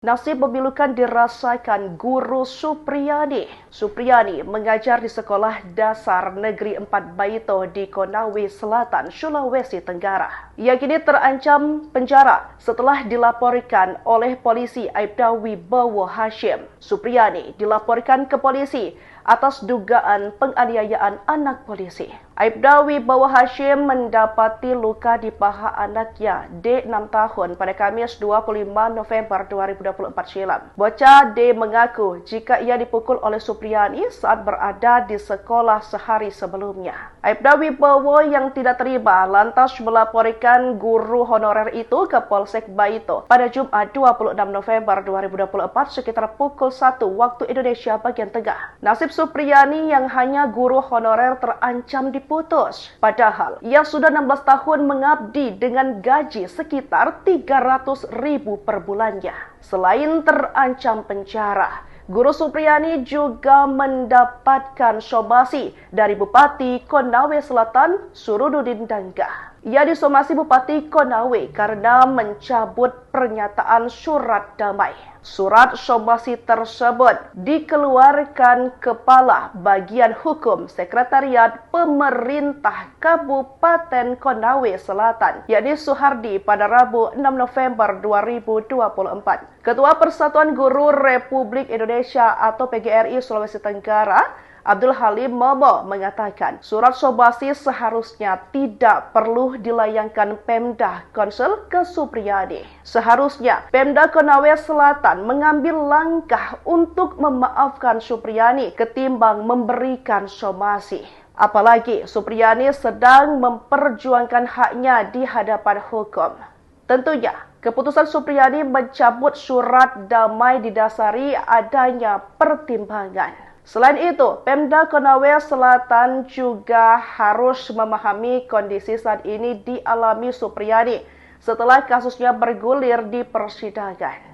Nasib memilukan dirasakan guru Supriyani. Supriyani mengajar di Sekolah Dasar Negeri 4 Baito di Konawe Selatan, Sulawesi Tenggara. Ia kini terancam penjara setelah dilaporkan oleh polisi Aibda Wibowo Hashim. Supriyani dilaporkan ke polisi atas dugaan penganiayaan anak polisi. Aibda Wibowo Hashim mendapati luka di paha anaknya D 6 tahun pada Kamis 25 November 2024 silam. Bocah D mengaku jika ia dipukul oleh Supriyani saat berada di sekolah sehari sebelumnya. Aibda Wibowo yang tidak terima lantas melaporkan guru honorer itu ke Polsek Baito pada Jumat 26 November 2024 sekitar pukul 1 waktu Indonesia bagian tengah. Nasib Supriyani yang hanya guru honorer terancam diputus. Padahal ia sudah 16 tahun mengabdi dengan gaji sekitar 300.000 per bulannya. Selain terancam penjara, Guru Supriyani juga mendapatkan somasi dari Bupati Konawe Selatan, Surududin Dangga. Ia disomasi Bupati Konawe karena mencabut pernyataan surat damai. Surat somasi tersebut dikeluarkan Kepala Bagian Hukum Sekretariat Pemerintah Kabupaten Konawe Selatan, yakni Suhardi pada Rabu 6 November 2024. Ketua Persatuan Guru Republik Indonesia atau PGRI Sulawesi Tenggara, Abdul Halim Momo mengatakan surat somasi seharusnya tidak perlu dilayangkan Pemda Kalsel ke Supriyani. Seharusnya Pemda Konawe Selatan mengambil langkah untuk memaafkan Supriyani ketimbang memberikan somasi. Apalagi Supriyani sedang memperjuangkan haknya di hadapan hukum. Tentunya keputusan Supriyani mencabut surat damai didasari adanya pertimbangan. Selain itu, Pemda Konawe Selatan juga harus memahami kondisi saat ini dialami Supriyani setelah kasusnya bergulir di persidangan.